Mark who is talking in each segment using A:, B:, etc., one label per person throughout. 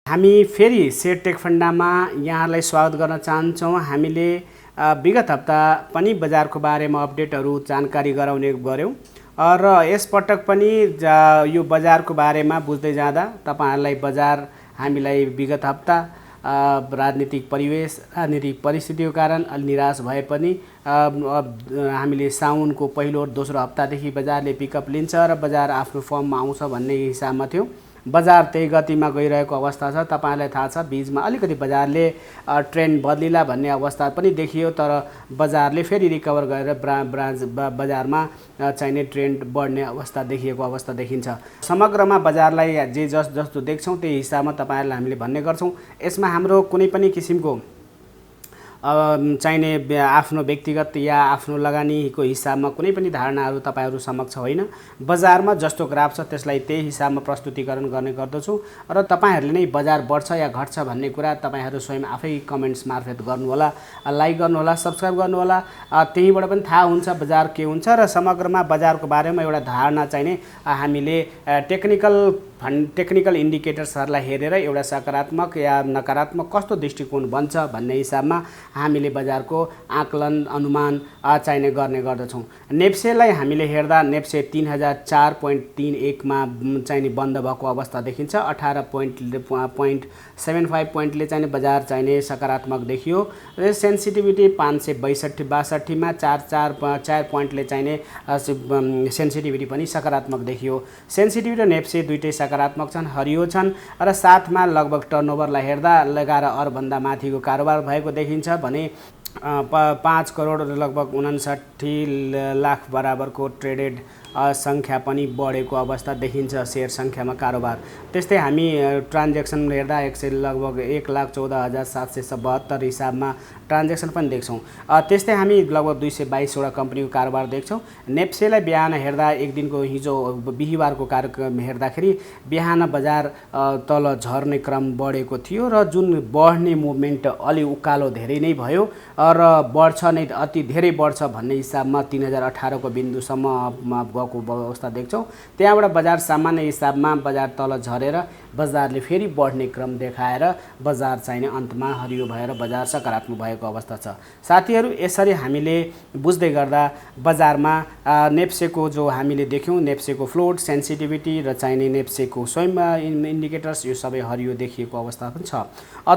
A: हामी फेरि share take फन्डामा यहाँलाई स्वागत गर्न चाहन्छौँ। हामीले विगत हप्ता पनि बजारको बारेमा अपडेटहरू जानकारी गराउने गर्यौँ र यसपटक पनि यो बजारको बारेमा बुझ्दै जाँदा तपाईहरुलाई बजार हामीलाई विगत हप्ता राजनीतिक परिवेश राजनीतिक परिस्थितिको कारण अलि निराश भए पनि हामीले साउनको पहिलो दोस्रो हप्तादेखि बजारले पिकअप लिन्छ र बजार आफ्नो फर्ममा आउँछ भन्ने हिसाबमा थियो। बजार त्यही गतिमा गइरहेको अवस्था छ। तपाईहरुलाई थाहा छ बीचमा अलिकति बजारले ट्रेन्ड बदलिला भन्ने अवस्था पनि देखियो, तर बजारले फेरि रिकभर गरेर बजारमा चाहिने ट्रेन्ड बढ्ने अवस्था देखिन्छ। समग्रमा बजारलाई जे जस्तो देख्छौं त्यही हिसाबमा तपाईहरुलाई हामीले भन्ने गर्छौं। यसमा हाम्रो कुनै पनि किसिमको चाहिने आफ्नो व्यक्तिगत या आफ्नो लगानीको हिसाबमा कुनै पनि धारणाहरू तपाईहरु समक्ष होइन। बजारमा जस्तो ग्राफ छ त्यसलाई त्यही हिसाबमा प्रस्तुतिकरण गर्ने गर्दछु र तपाईहरुले नै बजार बढ्छ या घट्छ भन्ने कुरा तपाईहरु स्वयं आफै कमेन्ट्स मार्फत गर्नुहोला, लाइक गर्नुहोला, सब्स्क्राइब गर्नुहोला। त्यहीबाट पनि थाहा हुन्छ बजार के हुन्छ र समग्रमा बजारको बारेमा एउटा धारणा चाहिने हामीले टेक्निकल इन्डिकेटर्सहरुलाई हेरेर एउटा सकारात्मक या नकारात्मक कस्तो दृष्टिकोण बन्छ भन्ने हिसाबमा हामीले बजारको आकलन अनुमान चाहिने गर्ने गर्दछौं। नेप्सेलाई हामीले हेर्दा नेप्से 3004.31 मा चाहिने बन्द भएको अवस्था देखिन्छ। 18.75 पोइन्टले चाहिने बजार चाहिने सकारात्मक देखियो र सेन्सिटिभिटी 562 मा 4 पोइन्टले चाहिने सेन्सिटिभिटी पनि सकारात्मक देखियो। सेन्सिटिभिटी र नेप्से दुईटै सकारात्मक छन्, हरियो छन् र साथमा लगभग टर्नओभरलाई हेर्दा 11 अर्ब भन्दा माथिको कारोबार भएको देखिन्छ भने 5 करोड लगभग 59 लाख बराबरको ट्रेडेड संख्या पनि बढेको अवस्था देखिन्छ शेयर संख्यामा कारोबार। त्यस्तै हामी ट्रान्ज्याक्सन हेर्दा लगभग 1,14,772 हिसाबमा ट्रान्ज्याक्सन पनि देख्छौं। त्यस्तै हामी लगभग 222 वटा कम्पनीको कारोबार देख्छौं। नेप्सेलाई बिहान हेर्दा एक दिनको हिजो बिहीबारको कार्यक्रम हेर्दाखेरि बिहान बजार तल झर्ने क्रम बढेको थियो र जुन बढ्ने मुभमेन्ट अलि उकालो धेरै नै भयो र बढ्छ नै अति धेरै बढ्छ भन्ने हिसाबमा 3018 को बिन्दुसम्म गएको अवस्था देख्छौं। त्यहाँबाट बजार सामान्य हिसाबमा बजार तल झरेर बजारले फेरि बढ्ने क्रम देखाएर बजार चाहिने अन्तमा हरियो भएर बजार सकारात्मक भएको अवस्था छ। साथीहरु, यसरी हामीले बुझ्दै गर्दा बजारमा नेप्सेको जो हामीले देख्यौं नेप्सेको फ्लोट सेन्सिटिभिटी र चाहिने नेप्सेको स्वयं इन्डिकेटर्स यो सबै हरियो देखिएको अवस्था पनि छ।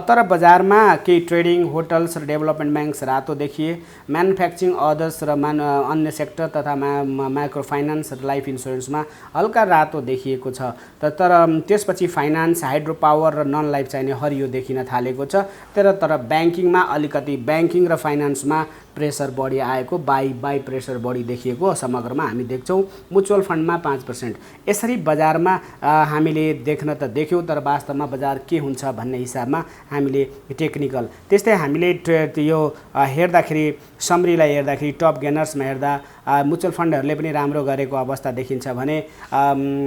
A: तर बजारमा केही ट्रेडिङ होटल्स र डेभलपमेन्ट ब्याङ्क्स रातो देखिए। म्यानुफ्याक्चरिङ अदर्स र अन्य सेक्टर तथा माइक्रो फाइनान्स र लाइफ इन्स्योरेन्समा हल्का रातो देखिएको छ। तर त्यसपछि फाइनान्स, हाइड्रो पावर र नन लाइफ चाहिने हरियो देखिन थालेको छ। तर ब्याङ्किङमा अलिकति ब्याङ्किङ र फाइनान्समा प्रेसर बढी आएको बाई प्रेसर बढी देखिएको समग्रमा हामी देख्छौं। म्युचुअल फन्डमा 5%। यसरी बजारमा हामीले देख्न त देख्यौं, तर वास्तवमा बजार के हुन्छ भन्ने हिसाबमा हामीले टेक्निकल त्यस्तै हामीले यो हेर्दाखेरि समरीलाई हेर्दाखेरि टप गेनर्समा हेर्दा म्युचुअल फन्डहरुले पनि राम्रो गरेको अवस्था देखिन्छ भने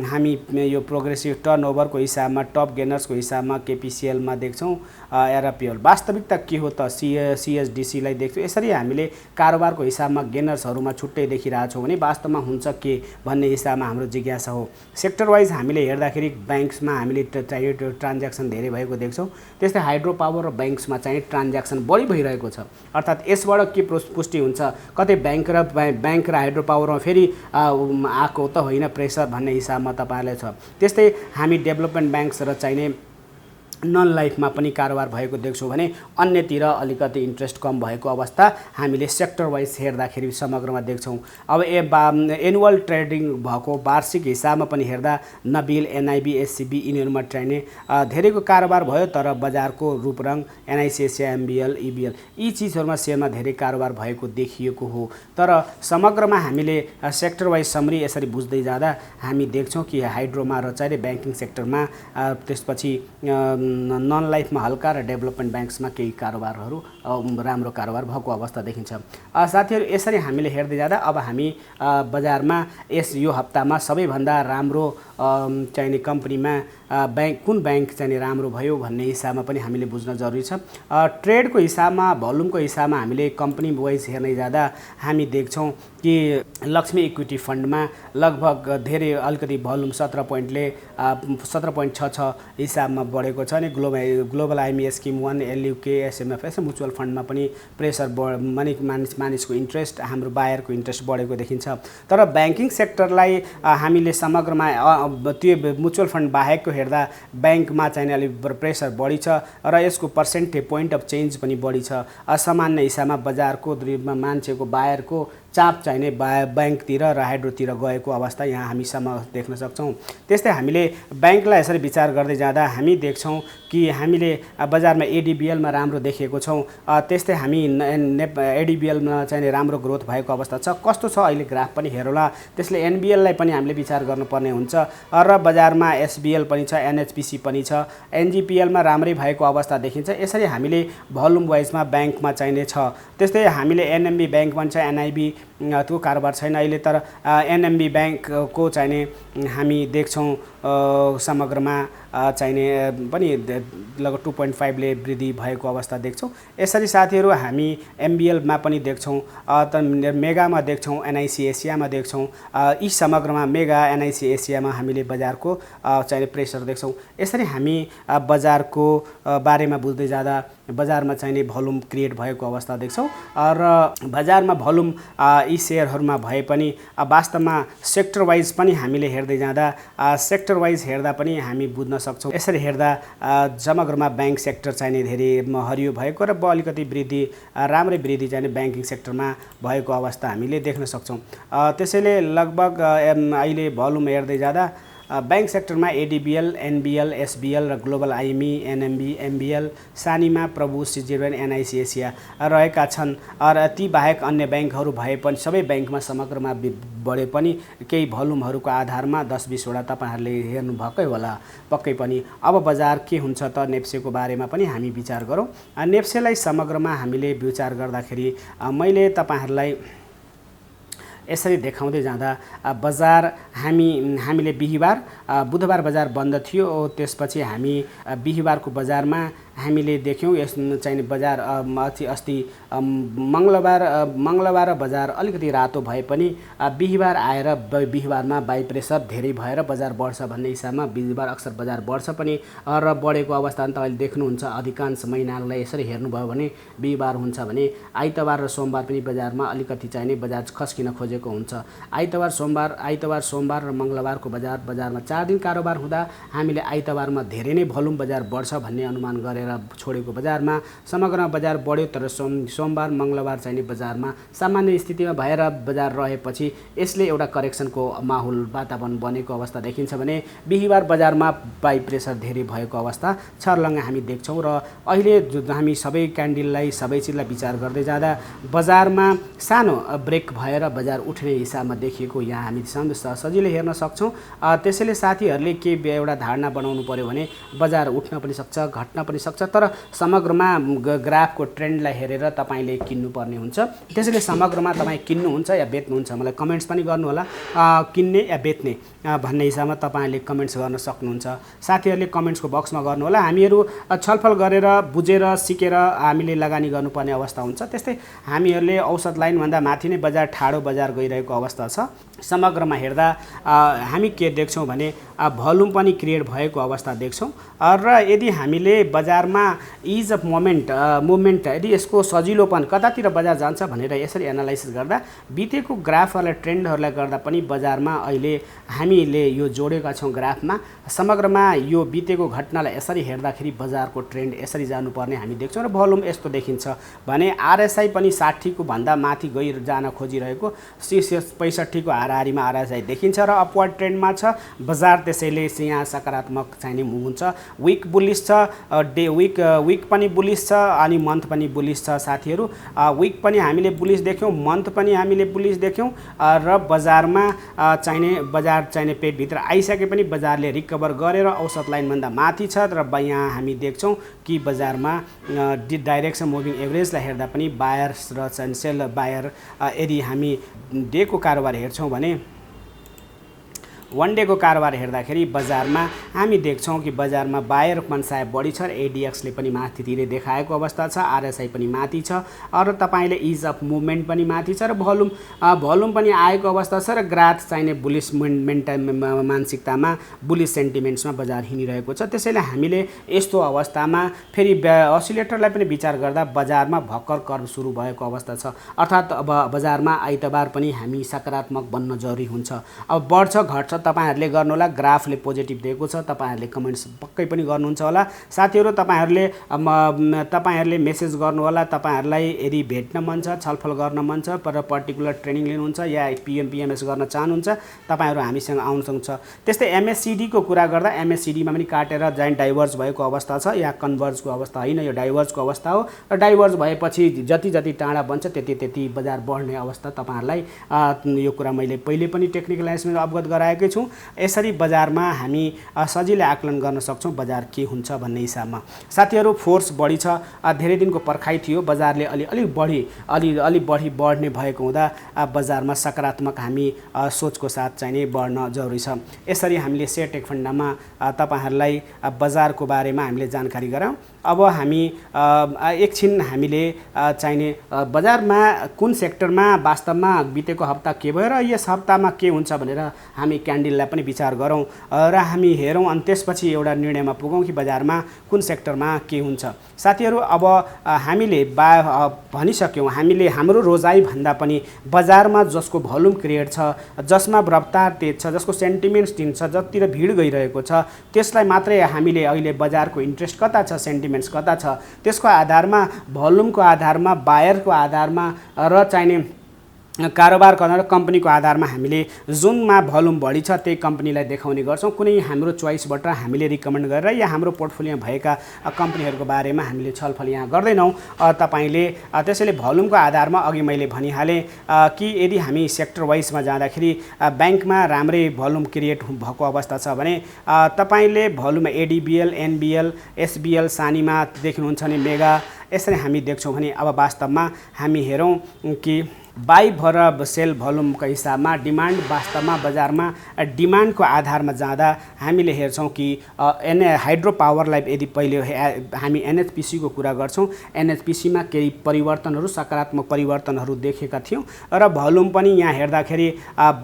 A: हामी यो प्रोग्रेसिभ टर्नओभरको हिसाबमा टप गेनर्सको हिसाबमा केपीसीएल मा देख्छौं एरपीएल। वास्तविकता के हो त सीएसडीसी लाई देख्छौं। यसरी हामीले कारोबारको हिसाबमा गेनर्सहरुमा छुट्टै देखिरहेछौं भने वास्तवमा हुन्छ के भन्ने हिसाबमा हाम्रो जिज्ञासा हो। सेक्टर वाइज हामीले हेर्दाखेरि बैंक्समा हामीले ट्रान्ज्याक्सन धेरै भएको देख्छौं। त्यस्तै हाइड्रो पावर र बैंक्समा चाहिँ ट्रान्ज्याक्सन बढी भइरहेको छ। अर्थात यसबाट के पुष्टि हुन्छ, कतै बैंक र हाइड्रो पावरमा फेरि आको त होइन प्रेसर भन्ने हिसाबमा तपाईहरुलाई छ। त्यस्तै हामी डेभलपमेन्ट ब्याङ्क्स र चाहिने नन लाइफमा पनि कारोबार भएको देख्छौं भने अन्यतिर अलिकति इन्ट्रेस्ट कम भएको अवस्था हामीले सेक्टर वाइज हेर्दाखेरि समग्रमा देख्छौं। अब एनुअल ट्रेडिङ भएको वार्षिक हिसाबमा पनि हेर्दा नबिल, एनआईबी, एससीबी यिनीहरुमा चाहिने धेरैको कारोबार भयो, तर बजारको रूपरंग एनआईसीएससी, एमबीएल, ईबीएल यी चीजहरुमा शेयरमा धेरै कारोबार भएको देखिएको हो। तर समग्रमा हामीले सेक्टर वाइज समरी यसरी बुझ्दै जाँदा हामी देख्छौं कि हाइड्रोमा र चाहिने बैंकिङ सेक्टरमा त्यसपछि नन लाइफमा हल्का र डेभलपमेन्ट ब्याङ्क्समा केही कारोबारहरू राम्रो कारोबार भएको अवस्था देखिन्छ। साथीहरु, यसरी हामीले हेर्दै जाँदा अब हामी बजारमा यो हप्तामा सबैभन्दा राम्रो चाहिने कम्पनीमा कुन बैंक चाहिँ राम्रो भयो भन्ने हिसाबमा पनि हामीले बुझ्न जरुरी छ। ट्रेडको हिसाबमा भोल्युमको हिसाबमा हामीले कम्पनी वाइज हेर्दै जाँदा हामी देख्छौं कि लक्ष्मी इक्विटी फन्डमा लगभग धेरै अलिकति भोल्युम 17.66 हिसाबमा बढेको छ। भने Global IME scheme 1 LUK SMF mutual फन्डमा पनि प्रेसर मानिसको इन्ट्रेस्ट हाम्रो बायरको इन्ट्रेस्ट बढेको देखिन्छ। तर ब्याङ्किङ सेक्टरलाई हामीले समग्रमा त्यो म्युचुअल फन्ड बाहेकको हेर्दा ब्याङ्कमा चाहिँ अलिक प्रेसर बढी छ र यसको पर्सेन्टेज पोइन्ट अफ चेन्ज पनि बढी छ। असामान्य हिसाबमा बजारको मान्छेको बायरको चाप चाहिने ब्याङ्कतिर र हाइड्रोतिर गएको अवस्था यहाँ हामीसम्म देख्न सक्छौँ। त्यस्तै हामीले ब्याङ्कलाई यसरी विचार गर्दै जाँदा हामी देख्छौँ कि हामीले बजारमा एडिबिएलमा राम्रो देखेको छौँ। त्यस्तै हामी एडिबिएलमा चाहिँ राम्रो ग्रोथ भएको अवस्था छ। कस्तो छ अहिले ग्राफ पनि हेरौँला। त्यसले एनबिएललाई पनि हामीले विचार गर्नुपर्ने हुन्छ र बजारमा एसबिएल पनि छ, एनएचपिसी पनि छ, एनजिपिएलमा राम्रै भएको अवस्था देखिन्छ। यसरी हामीले भोल्युम वाइजमा ब्याङ्कमा चाहिने छ। त्यस्तै हामीले एनएमबी ब्याङ्क भन्छ, एनआइबी त्यो कारोबार छैन अहिले, तर एनएमबी ब्याङ्कको चाहिने हामी देख्छौँ समग्रमा चाहिने पनि लगभग 2.5ले वृद्धि भएको अवस्था देख्छौँ। यसरी साथीहरू हामी एमबिएलमा पनि देख्छौँ, मेगामा देख्छौँ, एनआइसी एसियामा देख्छौँ। यी समग्रमा मेगा एनआइसी एसियामा हामीले बजारको चाहिने प्रेसर देख्छौँ। यसरी हामी बजारको बारेमा बुझ्दै जाँदा बजारमा चाहिने भोल्युम क्रिएट भएको अवस्था देख्छौँ र बजारमा भोल्युम यी सेयरहरूमा भए पनि वास्तवमा सेक्टर वाइज पनि हामीले हेर्दै जाँदा सेक्टर वाइज हेर्दा पनि हामी बुझ्न सक्छौँ। यसरी हेर्दा समग्रमा ब्याङ्क सेक्टर चाहिने धेरै हरियो भएको र अलिकति वृद्धि राम्रै वृद्धि चाहिने ब्याङ्किङ सेक्टरमा भएको अवस्था हामीले देख्न सक्छौँ। त्यसैले लगभग अहिले भोल्युम हेर्दै जाँदा ब्याङ्क सेक्टरमा एडिबिएल, एनबिएल, एसबिएल र ग्लोबल आइएमई, एनएमबी, एमबिएल, सानिमा, प्रभु, सिजिरोन, एनआइसी एसिया रहेका छन्। र ती बाहेक अन्य ब्याङ्कहरू भए पनि सबै ब्याङ्कमा समग्रमा बढे पनि केही भोल्युमहरूको आधारमा 10-20 वटा तपाईँहरूले हेर्नु भएकै होला पक्कै पनि। अब बजार के हुन्छ त नेप्सेको बारेमा पनि हामी विचार गरौँ। नेप्सेलाई समग्रमा हामीले विचार गर्दाखेरि मैले तपाईँहरूलाई यसरी देखाउँदै जाँदा बजार हामीले बुधबार बजार बन्द थियो। त्यसपछि हामी बिहीबारको बजारमा हामीले देख्यौँ यस चाहिने बजार अस्ति मङ्गलबार बजार अलिकति रातो भए पनि बिहीबार आएर बिहीबारमा बाई प्रेसर धेरै भएर बजार बढ्छ भन्ने हिसाबमा बिहीबार अक्सर बजार बढ्छ पनि र बढेको अवस्था तपाईँले देख्नुहुन्छ। अधिकांश महिनाहरूलाई यसरी हेर्नुभयो भने बिहीबार हुन्छ भने आइतबार र सोमबार पनि बजारमा अलिकति चाहिने बजार खस्किन खोजेको हुन्छ। आइतबार, सोमबार र मङ्गलबारको बजारमा 4 दिन कारोबार हुँदा हामीले आइतबारमा धेरै नै भोल्युम बजार बढ्छ भन्ने अनुमान गरेर छोडेको बजारमा समग्र बजार बढ्यो। तर सोमबार मङ्गलबार चाहिने बजारमा सामान्य स्थितिमा भएर बजार रहेपछि यसले एउटा करेक्सनको माहौल वातावरण बनेको अवस्था देखिन्छ भने बिहीबार बजारमा बाई प्रेसर धेरै भएको अवस्था छर्लङ्ग हामी देख्छौँ। र अहिले हामी सबै क्यान्डललाई सबै चिजलाई विचार गर्दै जाँदा बजारमा सानो ब्रेक भएर बजार उठ्ने हिसाबमा देखिएको यहाँ हामी सजिलै हेर्न सक्छौँ। त्यसैले साथीहरूले के एउटा धारणा बनाउनु पर्यो भने बजार उठ्न पनि सक्छ, घट्न पनि सक्छ, तर समग्रमा ग्राफको ट्रेन्डलाई हेरेर तपाईँले किन्नुपर्ने हुन्छ। त्यसैले समग्रमा तपाईँ किन्नुहुन्छ या बेच्नुहुन्छ मलाई कमेन्ट्स पनि गर्नु होला। किन्ने या बेच्ने भन्ने हिसाबमा तपाईँले कमेन्ट्स गर्न सक्नुहुन्छ। साथीहरूले कमेन्ट्सको बक्समा गर्नु होला। हामीहरू छलफल गरेर बुझेर सिकेर हामीले लगानी गर्नुपर्ने अवस्था हुन्छ। त्यस्तै हामीहरूले औसत लाइनभन्दा माथि नै बजार ठाडो बजार गइरहेको अवस्था छ। समग्रमा हेर्दा हामी के देख्छौँ भने भोल्युम पनि क्रिएट भएको अवस्था देख्छौँ र यदि हामीले बजारमा इज अफ मुभमेन्ट यदि यसको सजिलोपन कतातिर बजार जान्छ भनेर यसरी एनालाइसिस गर्दा बितेको ग्राफहरूलाई ट्रेन्डहरूलाई गर्दा पनि बजारमा अहिले हामीले यो जोडेका छौँ ग्राफमा। समग्रमा यो बितेको घटनालाई यसरी हेर्दाखेरि बजारको ट्रेन्ड यसरी जानुपर्ने हामी देख्छौँ र भोल्युम यस्तो देखिन्छ भने आरएसआई पनि 60 को भन्दा माथि जान खोजिरहेको 65 को हाराहारीमा आरएसआई देखिन्छ र अपवर्ड ट्रेन्डमा छ बजार। त्यसैले यहाँ सकारात्मक चाहिने मुभ हुन्छ। विक बुलिस छ, विक पनि बुलिस छ अनि मन्थ पनि बुलिस छ साथीहरू। विक पनि हामीले बुलिस देख्यौँ, मन्थ पनि हामीले बुलिस देख्यौँ र बजारमा बजार चाहिने पेटभित्र आइसके पनि बजारले रिकभर गरेर औसत लाइनभन्दा माथि छ र यहाँ हामी देख्छौँ कि बजारमा डाइरेक्सन मुभिङ एभरेजलाई हेर्दा पनि बायर्स र सेल बायर यदि हामी डेको कारोबार हेर्छौँ भने वन डेको कारोबार हेर्दाखेरि बजारमा हामी देख्छौँ कि बजारमा बायर मनसाय बढी छ र एडिएक्सले पनि माथितिर देखाएको अवस्था छ, आरएसआई पनि माथि छ र तपाईँले इज अफ मुभमेन्ट पनि माथि छ र भोल्युम पनि आएको अवस्था छ र ग्राफ चाहिने बुलिस मानसिकतामा बुलिस सेन्टिमेन्ट्समा बजार हिँडिरहेको छ। त्यसैले हामीले यस्तो अवस्थामा फेरि असिलेटरलाई पनि विचार गर्दा बजारमा भर्खर कर्व सुरु भएको अवस्था छ, अर्थात् अब बजारमा आइतबार पनि हामी सकारात्मक बन्न जरुरी हुन्छ। अब बढ्छ घट्छ तपाईहरुले गर्नुहोला, ग्राफले पोजिटिभ दिएको छ, तपाईहरुले कमेन्ट्स पक्कै पनि गर्नुहुन्छ होला। साथीहरु तपाईहरुले मेसेज गर्नुहोला, तपाईहरुलाई यदि भेट्न मन छ, छलफल गर्न मन छ, पर पर्टिकुलर ट्रेनिङ लिनुहुन्छ या पिएमएस गर्न चाहनुहुन्छ, तपाईहरु हामीसँग आउन सक्नुहुन्छ। त्यस्तै एमएससीडी को कुरा गर्दा एमएससीडी मा पनि काटेर जाइन डाइभर्ज भएको अवस्था छ, या कन्भर्जको अवस्था होइन, यो डाइभर्जको अवस्था हो र डाइभर्ज भएपछि जति जति टाढा बन्छ त्यति बजार बढ्ने अवस्था तपाईहरुलाई यो कुरा मैले पहिले पनि टेक्निकल एनालिसिसमा अवगत गराएकै छु। यसरी बजारमा हामी सजिलै आकलन गर्न सक्छौं बजार के हुन्छ भन्ने हिसाबमा। साथीहरु फोर्स बढी छ, धेरै दिनको पर्खाइ थियो, बजारले अलि बढी बढ्ने भएको हुँदा बजारमा सकारात्मक हामी सोचको साथ चाहिने बढ्न जरुरी छ। यसरी हामीले शेयर टेक फन्डमा तपाईहरुलाई बजारको बारेमा हामीले जानकारी गराउँ। अब हामी एकछिन हामीले चाहिने बजारमा कुन सेक्टरमा वास्तवमा बितेको हप्ता के भयो र यस हप्तामा के हुन्छ भनेर हामी क्यान्डललाई पनि विचार गरौँ र हामी हेरौँ अनि त्यसपछि एउटा निर्णयमा पुगौँ कि बजारमा कुन सेक्टरमा के हुन्छ। साथीहरु अब हामीले भनिसक्यौँ, हामीले हाम्रो रोजाइ भन्दा पनि बजारमा जसको भोल्युम क्रिएट छ, जसमा रफ्तार तेज छ, जसको सेन्टिमेन्ट्स दिन छ, जतिर भिड गइरहेको छ, त्यसलाई मात्रै हामीले अहिले बजारको इन्ट्रेस्ट कता छ, सेन्टिमेन्ट्स कता छ, त्यसको आधारमा भोल्युमको आधारमा बायरको आधारमा र चाहिने कारोबार गर्न र कम्पनीको आधारमा हामीले जुनमा भोल्युम बढी छ त्यही कम्पनीलाई देखाउने गर्छौं। कुनै हाम्रो चोइसबाट हामीले रिकमेन्ड गरेर या हाम्रो पोर्टफोलियोमा भएका कम्पनीहरूको बारेमा हामीले छलफल यहाँ गर्दैनौँ। तपाईले त्यसैले भोल्युमको आधारमा अघि मैले भनिहालेँ कि यदि हामी सेक्टर वाइजमा जाँदाखेरि बैंकमा राम्रै भोल्युम क्रिएट भएको अवस्था छ भने तपाईले भोल्युम एडीबीएल, एनबीएल, एसबीएल, सानीमा देख्नुहुन्छ भने मेगा, यसरी हामी देख्छौँ भने अब वास्तवमा हामी हेरौँ कि बाई र सेल भोल्युमको हिसाबमा डिमान्ड वास्तवमा बजारमा डिमान्डको आधारमा जाँदा हामीले हेर्छौँ कि हाइड्रो पावरलाई यदि पहिले हामी एनएचपीसी को कुरा गर्छौँ, एनएचपीसी मा केही परिवर्तनहरू सकारात्मक परिवर्तनहरू देखेका थियौँ र भोल्युम पनि यहाँ हेर्दाखेरि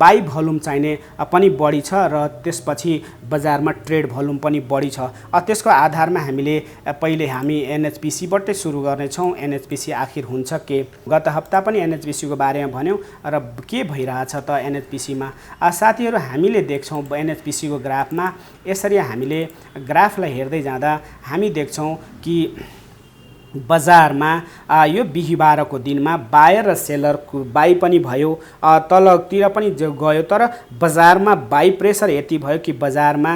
A: बाई भोल्युम चाहिने पनि बढी छ र त्यसपछि बजारमा ट्रेड भोल्युम पनि बढी छ। त्यसको आधारमा हामीले पहिले हामी एनएचपीसी बाटै सुरु गर्नेछौँ। एनएचपीसी आखिर हुन्छ के, गत हप्ता पनि एनएचपीसी को बारेमा भन्यौं र के भइरहेछ त एनएचपीसी मा। साथीहरु हामीले देख्छौँ एनएचपीसी को ग्राफमा, यसरी हामीले ग्राफलाई हेर्दै जाँदा हामी देख्छौँ कि बजारमा यो बिहीबारको दिनमा बायर र सेलरको बाई पनि भयो, तलतिर पनि गयो, तर बजारमा बाई प्रेसर यति भयो कि बजारमा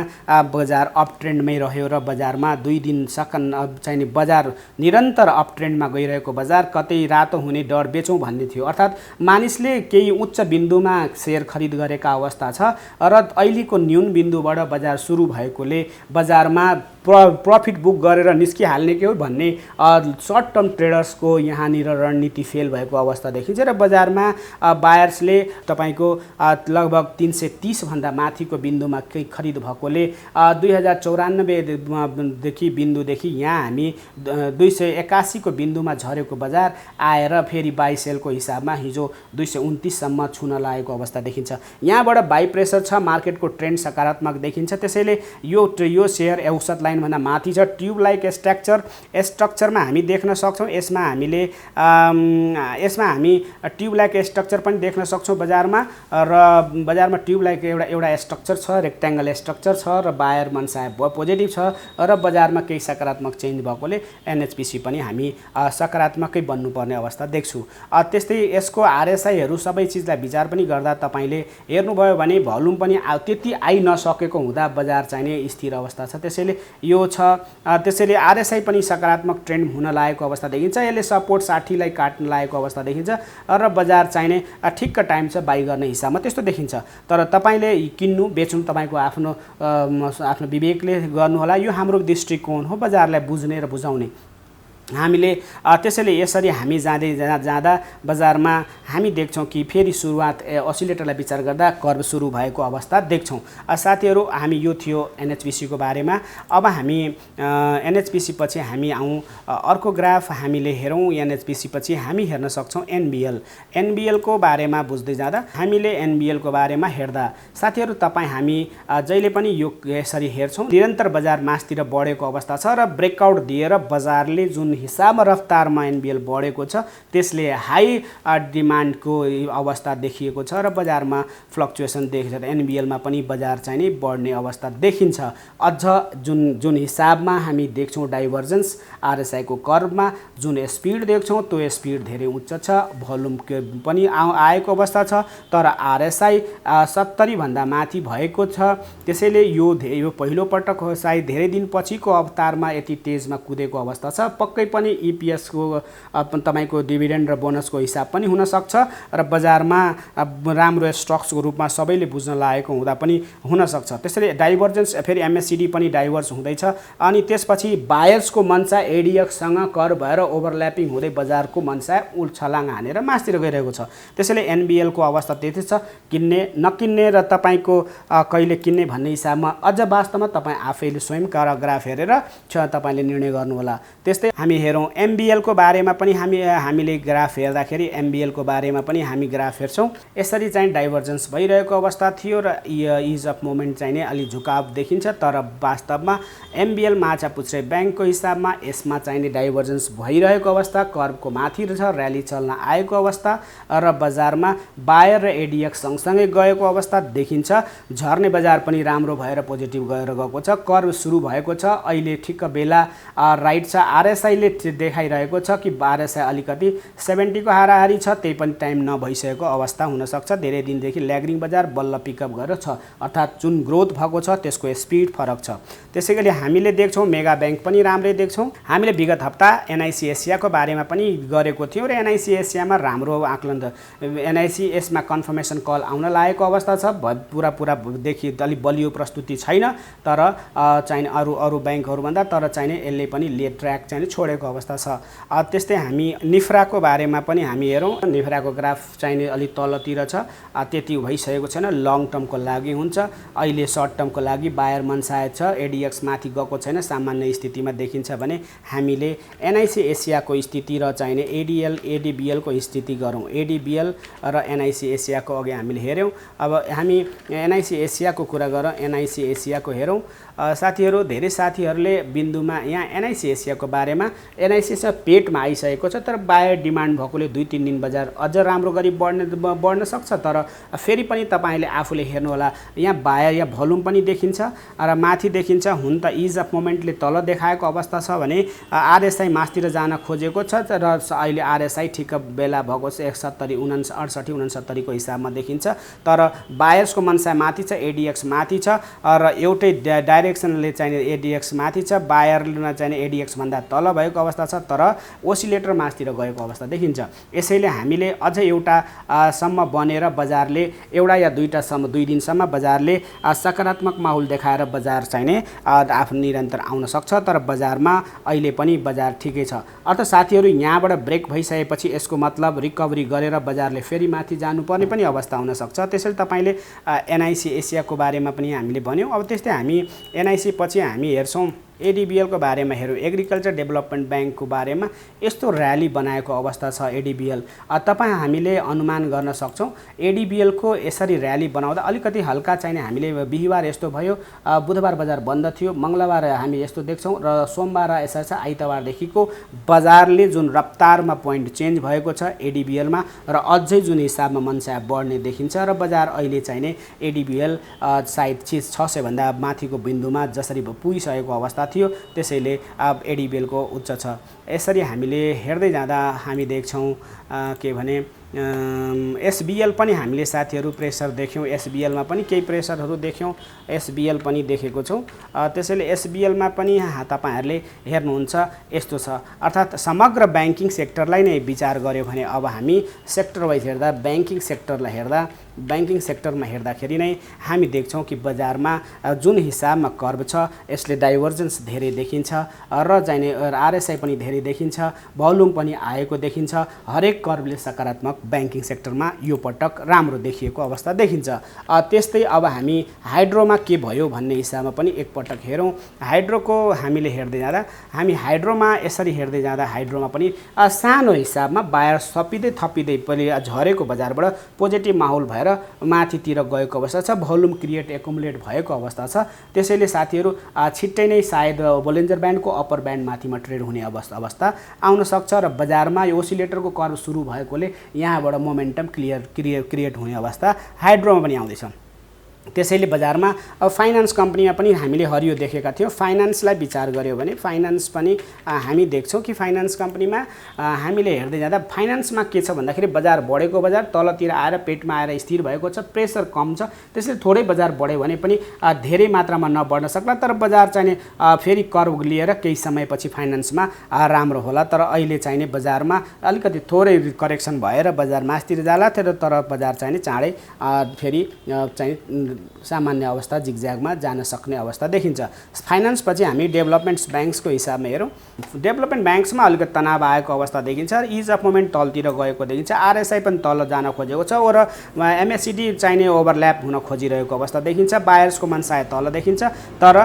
A: बजार अप ट्रेन्डमै रह्यो र बजारमा 2 दिन चाहिने बजार निरन्तर अप ट्रेन्डमा गइरहेको बजार कतै रातो हुने डर बेचौं भन्ने थियो। अर्थात् मानिसले केही उच्च बिन्दुमा शेयर खरिद गरेका अवस्था छ र अहिलेको न्यून बिन्दुबाट बजार सुरु भएकोले बजारमा प्रॉफिट बुक गरेर निस्किहाल्ने के हो भन्ने सर्ट टर्म ट्रेडर्सको यहाँनिर रणनीति फेल भएको अवस्था देखिन्छ र बजारमा बायर्सले तपाईको लगभग 330 भन्दा माथिको बिन्दुमा खरिद भएकोले 2094 देखि बिन्दुदेखि यहाँ हामी 281 को बिन्दुमा झरेको बजार आएर फेरि बाई सेलको हिसाबमा हिजो 229 सम्म छुन लागेको अवस्था देखिन्छ। यहाँबाट बाई प्रेसर छ, मार्केटको ट्रेन्ड सकारात्मक देखिन्छ। त्यसैले यो शेयर औसत लाइन भन्दा माथि छ। ट्युब लाइक स्ट्रक्चरमा हामी देख्न सक्छौं, यसमा हामी ट्युब लाइक स्ट्रक्चर पनि देख्न सक्छौं बजारमा, र बजारमा ट्युब लाइक एउटा स्ट्रक्चर छ, रेक्टेंगल स्ट्रक्चर छ र बायर मनसाय पोजिटिभ छ र बजारमा केही सकारात्मक चेन्ज भएकोले एनएचपीसी पनि हामी सकारात्मकै बन्नुपर्ने अवस्था देख्छु। त्यस्तै यसको आरएसआईहरु सबै चीजलाई विचार पनि गर्दा तपाईले हेर्नुभयो भने भोल्युम पनि त्यति आइ नसकेको हुँदा बजार चाहिने स्थिर अवस्था छ। त्यसैले यो छ, त्यसैले आरएसआई पनि सकारात्मक ट्रेन्ड हुन लागेको अवस्था देखिन्छ। यसले सपोर्ट 60 लाई काट्न लागेको अवस्था देखिन्छ र बजार चाहिने ठिक्क टाइम छ बाई गर्ने हिसाबमा त्यस्तो देखिन्छ। तर तपाईले किन्नु बेच्नु तपाईको आफ्नो विवेकले गर्नु होला। यो हाम्रो दृष्टिकोण हो बजारलाई बुझ्ने र बुझाउने। हामीले त्यसैले यसरी हामी जाँदा बजारमा हामी देख्छौँ कि फेरि सुरुवात असिलेटरलाई विचार गर्दा कर्व सुरु भएको अवस्था देख्छौँ। साथीहरू, हामी यो थियो NHBC को बारेमा। अब हामी NHBC पछि हामी आउँ अर्को ग्राफ हामीले हेरौँ। NHBC पछि हामी हेर्न सक्छौँ NBL को बारेमा बुझ्दै जाँदा हामीले NBL को बारेमा हेर्दा साथीहरू, तपाईँ हामी जहिले पनि यो यसरी हेर्छौँ, निरन्तर बजार मासतिर बढेको अवस्था छ र ब्रेकआउट दिएर बजारले जुन हिसाबमा रफ्तारमा NBL बढेको छ त्यसले हाई डिमान्डको अवस्था देखिएको छ र बजारमा फ्लक्चुएसन देखिन्छ। NBL मा पनि बजार चाहिँ नि बढ्ने अवस्था देखिन्छ। अझ जुन हिसाबमा हामी देख्छौँ डाइभर्जेन्स RSI को कर्वमा जुन स्पिड देख्छौँ त्यो स्पिड धेरै उच्च छ, भोल्युम पनि आएको अवस्था छ, तर RSI 70 भन्दा माथि भएको छ। त्यसैले यो पहिलो पटक हो सायद धेरै दिनपछिको अवतारमा यति तेजमा कुदेको अवस्था छ। पक्कै पनि EPS को तपाईको डिभिडेन्ड र बोनसको हिसाब पनि हुन सक्छ र बजारमा राम्रो स्टक्सको रूपमा सबैले बुझ्न लागेको हुँदा पनि हुन सक्छ। त्यसैले डाइभर्जेन्स फेरि MACD पनि डाइभर्ज हुँदैछ अनि त्यसपछि बायर्सको मनसा ADX सँग कर भएर ओभरल्यापिङ हुँदै बजारको मनसा छलाङ हानेर मासतिर गइरहेको छ। त्यसैले NBL को अवस्था त्यति छ, किन्ने नकिन्ने र तपाईको कहिले किन्ने भन्ने हिसाबमा अझ वास्तवमा तपाईँ आफैले स्वयं ग्राफ हेरेर तपाईले निर्णय गर्नु होला। त्यस्तै हामी हेरौँ MBL को बारेमा पनि हामीले ग्राफ हेर्दाखेरि MBL को बारेमा पनि हामी ग्राफ हेर्छौँ। यसरी चाहिँ डाइभर्जेन्स भइरहेको अवस्था थियो र इज अफ मोमेन्ट चाहिँ अलि झुकाव देखिन्छ, तर वास्तवमा MBL माछापुच्छ्रे ब्याङ्कको हिसाबमा यसमा चाहिँ डाइभर्जेन्स भइरहेको अवस्था, कर्वको माथि छ, र्याली चल्न आएको अवस्था र बजारमा बायर र ADX सँगसँगै गएको अवस्था देखिन्छ। झर्ने बजार पनि राम्रो भएर पोजिटिभ गएर गएको छ, कर्व सुरु भएको छ। अहिले ठिक्क बेला राइट छ। RSI ले देखाइरहेको छ कि RSI अलिकति 70 को हाराहारी छ, त्यही पनि टाइम नभइसकेको अवस्था हुनसक्छ। धेरै दिनदेखि ल्याग्रिङ बजार बल्ल पिकअप गरेर छ, अर्थात् जुन ग्रोथ भएको छ त्यसको स्पिड फरक छ। त्यसैगरी हामीले देख्छौँ मेगा ब्याङ्क पनि राम्रै देख्छौँ। हामीले विगत हप्ता NIC एसियाको बारेमा पनि गरेको थियौँ र NIC एसियामा राम्रो आकलन NIC यसमा कन्फर्मेसन कल आउन लागेको अवस्था छ। पुरा देखि अलि बलियो प्रस्तुति छैन, तर चाहिँ अरू ब्याङ्कहरूभन्दा तर चाहिँ यसले पनि लेट ट्र्याक चाहिँ छोडेको अवस्था छ। त्यस्तै हामी निफ्राको बारेमा पनि हामी हेरौँ। निफ्राको ग्राफ चाहिँ अलि तलतिर छ, त्यति भइसकेको छैन, लङ टर्मको लागि हुन्छ। अहिले सर्ट टर्मको लागि बायर मनसायत छ, ADX माथि गएको छैन, सामान्य स्थितिमा देखिन्छ भने हामीले NIC एसियाको स्थिति र चाहिँ ADBL को स्थिति गरौँ। ADBL र NIC एसियाको अघि हामीले हेऱ्यौँ। अब हामी NIC एसियाको कुरा गरौँ, NIC एसियाको हेरौँ। साथीहरू, धेरै साथीहरूले बिन्दुमा यहाँ NIC एसियाको बारेमा NIC एसिया पेटमा आइसकेको छ, तर बायर डिमान्ड भएकोले 2-3 दिन बजार अझ राम्रो गरी बढ्न सक्छ। तर फेरि पनि तपाईँले आफूले हेर्नुहोला, यहाँ बायर या भोल्युम पनि देखिन्छ र माथि देखिन्छ। हुन त इज अफ मोमेन्टले तल देखाएको अवस्था छ भने RSI मासतिर जान खोजेको छ र अहिले RSI ठिक्क बेला भएको छ 68-69 को हिसाबमा देखिन्छ। तर बायर्सको मनसा माथि छ, ADX माथि छ र एउटै डाइरेक्सनले चाहिँ ADX माथि छ, बायरमा चाहिँ ADX भन्दा तल भएको अवस्था छ, तर ओसिलेटर मासतिर गएको अवस्था देखिन्छ। यसैले हामीले अझ एउटा सम्म बनेर बजारले एउटा या दुईटासम्म 2 दिनसम्म बजारले सकारात्मक माहौल देखाएर बजार चाहिँ आफ्नो निरन्तर आउन सक्छ, तर बजारमा अहिले पनि बजार ठिकै छ। अर्थात् साथीहरू, यहाँबाट ब्रेक भइसकेपछि यसको मतलब रिकभरी गरेर बजारले फेरि माथि जानुपर्ने पनि अवस्था हुन सक्छ। त्यसैले तपाईले NIC एसियाको बारेमा पनि हामीले भन्यौँ। अब त्यस्तै हामी NIC पछि हामी हेर्छौँ ADBL को बारेमा हेरौँ। एग्रिकल्चर डेभलपमेन्ट ब्याङ्क को बारेमा यस्तो र्याली बनाएको अवस्था छ ADBL। तपाईँ हामीले अनुमान गर्न सक्छौँ ADBL को यसरी र्याली बनाउँदा अलिकति हल्का चाहिँ हामीले बिहिबार यस्तो भयो, बुधबार बजार बन्द थियो, मङ्गलबार हामी यस्तो देख्छौँ र सोमबार यसरी छ आइतबारदेखिको बजारले जुन रफ्तारमा पोइन्ट चेन्ज भएको छ ADBL मा र अझै जुन हिसाबमा मनसा बढ्ने देखिन्छ र बजार अहिले चाहिँ ADBL सायद 600 भन्दा माथिको बिन्दुमा जसरी पुगिसकेको अवस्था थियो, त्यसैले अब ADBL को उच्च छ। यसरी हामीले हेर्दै जाँदा हामी देख्छौँ के भने एसबिएल पनि हामीले साथीहरू प्रेसर देख्यौँ, एसबिएलमा पनि केही प्रेसरहरू देख्यौँ, एसबिएल पनि देखेको छौँ। त्यसैले एसबिएलमा पनि तपाईँहरूले हेर्नुहुन्छ यस्तो छ, अर्थात् समग्र ब्याङ्किङ सेक्टरलाई नै विचार गर्यो भने अब हामी सेक्टर वाइज हेर्दा ब्याङ्किङ सेक्टरमा हेर्दाखेरि नै हामी देख्छौँ कि बजारमा जुन हिसाबमा कर्भ छ यसले डाइभर्जेन्स धेरै देखिन्छ र चाहिने आरएसआई पनि धेरै देखिन्छ, भोल्युम पनि आएको देखिन्छ। हरेक कर्भले सकारात्मक ब्याङ्किङ सेक्टरमा यो पटक राम्रो देखिएको अवस्था देखिन्छ। त्यस्तै अब हामी हाइड्रोमा के भयो भन्ने हिसाबमा पनि एकपटक हेरौँ। हाइड्रोको हामीले हेर्दै जाँदा हाइड्रोमा पनि सानो हिसाबमा बायर थपिँदै पनि झरेको बजारबाट पोजिटिभ माहौल भएर माथितिर गएको अवस्था छ, भोल्युम एकुमुलेट भएको अवस्था छ। त्यसैले साथीहरू छिट्टै नै सायद बोलिन्जर ब्यान्डको अप्पर ब्यान्ड माथिमा ट्रेड हुने अवस्था आउन सक्छ र बजारमा यो ओसिलेटरको कर्भ सुरु भएकोले यहाँबाट मोमेन्टम क्रिएट हुने अवस्था हाइड्रोमा पनि आउँदैछ। त्यसैले बजारमा अब फाइनान्स कम्पनीमा पनि हामीले हरियो देखेका थियौँ। फाइनान्सलाई विचार गर्यो भने फाइनान्स पनि हामी देख्छौँ कि फाइनान्स कम्पनीमा हामीले हेर्दै जाँदा फाइनान्समा के छ भन्दाखेरि बजार बढेको बजार तलतिर आएर पेटमा आएर स्थिर भएको छ, प्रेसर कम छ। त्यसैले थोरै बजार बढ्यो भने पनि धेरै मात्रामा नबढ्न सक्ला, तर बजार चाहिने फेरि कर्भ लिएर केही समयपछि फाइनान्समा राम्रो होला। तर अहिले चाहिने बजारमा अलिकति थोरै करेक्सन भएर बजार मास्तिर जाला, तर बजार चाहिने चाँडै फेरि चाहिँ सामान्य अवस्था जिगज्यागमा जान सक्ने अवस्था देखिन्छ। फाइनान्सपछि हामी डेभलपमेन्ट ब्याङ्क्सको हिसाबमा हेरौँ। डेभलपमेन्ट ब्याङ्क्समा अलिकति तनाव आएको अवस्था देखिन्छ, इज अफ मोमेन्ट तलतिर गएको देखिन्छ, आरएसआई पनि तल जान खोजेको छ र एमएससिडी चाहिने ओभरल्याप हुन खोजिरहेको अवस्था देखिन्छ। बायर्सको मन सायद तल देखिन्छ, तर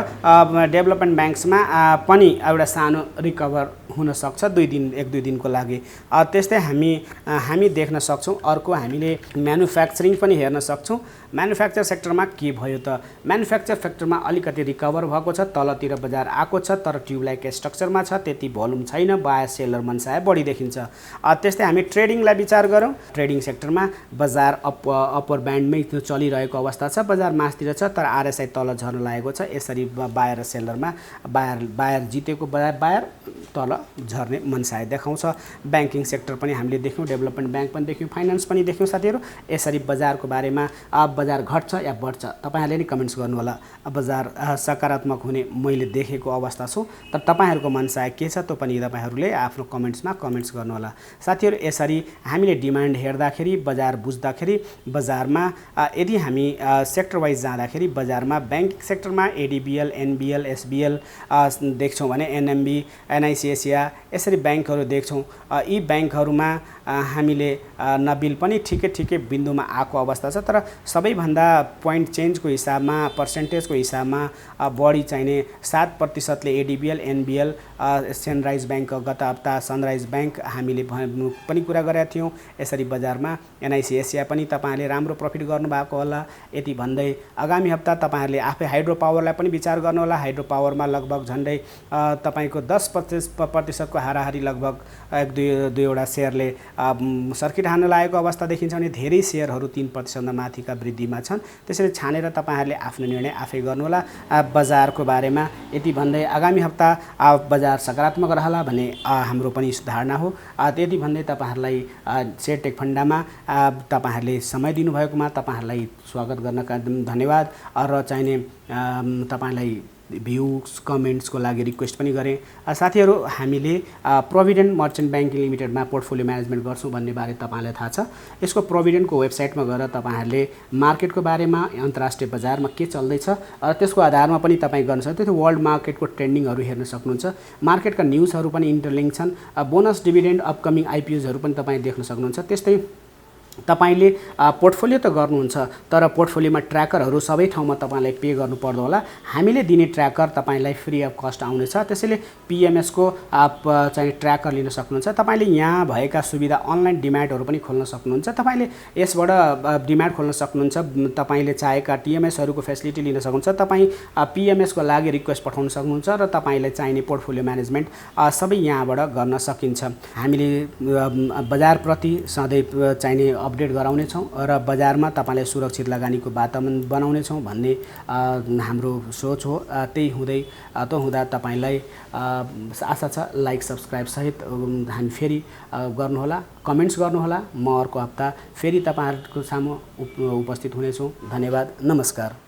A: डेभलपमेन्ट ब्याङ्क्समा पनि एउटा सानो रिकभर हुन सक्छ एक दुई दिनको लागि। त्यस्तै हामी देख्न सक्छौँ। अर्को हामीले म्यानुफ्याक्चरिङ पनि हेर्न सक्छौँ। म्यानुफ्याक्चर सेक्टरमा के भयो त, म्यानुफ्याक्चर सेक्टरमा अलिकति रिकभर भएको छ, तलतिर बजार आएको छ, तर ट्युबलाइक स्ट्रक्चरमा छ, त्यति भोल्युम छैन, बायर सेलर मनसाय बढी देखिन्छ। त्यस्तै हामी ट्रेडिङलाई विचार गरौँ। ट्रेडिङ सेक्टरमा बजार अप्पर ब्यान्डमै चलिरहेको अवस्था छ, बजार मास्तिर छ, तर आरएसआई तल झर्न लागेको छ। यसरी बायर र सेलरमा बायर जितेको बायर तल झर्ने मनसाय देखाउँछ। ब्याङ्किङ सेक्टर पनि हामीले देख्यौँ, डेभलपमेन्ट ब्याङ्क पनि देख्यौँ, फाइनान्स पनि देख्यौँ। साथीहरू यसरी बजारको बारेमा बजार घट्छ या बढ्छ तपाईँहरूले नि कमेन्ट्स गर्नुहोला। बजार सकारात्मक हुने मैले देखेको अवस्था छु, तर तपाईँहरूको मनसाय के छ त्यो पनि तपाईँहरूले आफ्नो कमेन्ट्समा कमेन्ट्स गर्नुहोला। साथीहरू यसरी हामीले डिमान्ड हेर्दाखेरि बजार बुझ्दाखेरि बजारमा यदि हामी सेक्टर वाइज जाँदाखेरि बजारमा ब्याङ्किङ सेक्टरमा एडिबिएल, एनबिएल, एसबिएल देख्छौँ भने एनएमबी, एनआइसी एसिया यसरी ब्याङ्कहरू देख्छौँ। यी ब्याङ्कहरूमा हामीले नबिल पनि ठिकै बिन्दुमा आएको अवस्था छ, तर सबैभन्दा पोइन्ट चेन्जको हिसाबमा पर्सेन्टेजको हिसाबमा बढी चाहिने 7% एडिबिएल, एनबिएल, सनराइज ब्याङ्क गत हप्ता सनराइज ब्याङ्क हामीले पनि कुरा गरेका थियौँ। यसरी बजारमा एनआइसी एसिया पनि तपाईँहरूले राम्रो प्रफिट गर्नुभएको होला। यति भन्दै आगामी हप्ता तपाईँहरूले आफै हाइड्रो पावरलाई पनि विचार गर्नुहोला। हाइड्रो पावरमा लगभग झन्डै तपाईँको 10% हाराहारी लगभग दुईवटा सेयरले सर्किट हान्न लागेको अवस्था देखिन्छ भने धेरै सेयरहरू 3% माथिका वृद्धिमा छन्। त्यसैले छानेर तपाईँहरूले आफ्नो निर्णय आफै गर्नुहोला। बजारको बारेमा यति भन्दै आगामी हप्ता बजार सकारात्मक रहला भन्ने हाम्रो पनि धारणा हो। त्यति भन्दै तपाईँहरूलाई सेयरटेक फन्डामा तपाईँहरूले समय दिनुभएकोमा तपाईँहरूलाई स्वागत गर्नका धन्यवाद र चाहिने तपाईँलाई भ्युज कमेन्ट्सको लागि रिक्वेस्ट पनि गरेँ। साथीहरू हामीले प्रोभिडेन्ट मर्चेन्ट ब्याङ्किङ लिमिटेडमा पोर्टफोलियो म्यानेजमेन्ट गर्छौँ भन्ने बारे तपाईँलाई थाहा छ। यसको प्रोभिडेन्टको वेबसाइटमा गएर तपाईँहरूले मार्केटको बारेमा अन्तर्राष्ट्रिय बजारमा के चल्दैछ र त्यसको आधारमा पनि तपाईँ गर्न सक्नुहुन्छ। त्यो वर्ल्ड मार्केटको ट्रेन्डिङहरू हेर्न सक्नुहुन्छ। मार्केटका न्युजहरू पनि इन्टरलिङ्क छन्। बोनस डिभिडेन्ड अपकमिङ आइपिओजहरू पनि तपाईँ देख्न सक्नुहुन्छ। त्यस्तै तपाईले पोर्टफोलियो त गर्नुहुन्छ तर पोर्टफोलियोमा ट्र्याकरहरू सबै ठाउँमा तपाईलाई पे गर्नु पर्दो होला। हामीले दिने ट्र्याकर तपाईलाई फ्री अफ कस्ट आउनेछ। त्यसैले पीएमएस को चाहिँ ट्र्याकर लिन सक्नुहुन्छ। तपाईले यहाँ भएका सुविधा अनलाइन डिम्याटहरू पनि खोल्न सक्नुहुन्छ। तपाईले यसबाट डिम्याट खोल्न सक्नुहुन्छ। तपाईले चाहेका टीएमएसहरूको फेसिलिटी लिन सक्नुहुन्छ। तपाई पीएमएस को लागि रिक्वेस्ट पठाउन सक्नुहुन्छ र तपाईलाई चाहिने पोर्टफोलियो म्यानेजमेन्ट सबै यहाँबाट गर्न सकिन्छ। हामीले बजार प्रति सधैँ चाहिने अपडेट गराउनेछौँ र बजारमा तपाईँलाई सुरक्षित लगानीको वातावरण बनाउनेछौँ भन्ने हाम्रो सोच हो। त्यही हुँदा तपाईँलाई आशा छ लाइक सब्सक्राइब सहित हामी फेरि गर्नुहोला, कमेन्ट्स गर्नुहोला। म अर्को हप्ता फेरि तपाईँहरूको सामु उपस्थित हुनेछु। धन्यवाद, नमस्कार।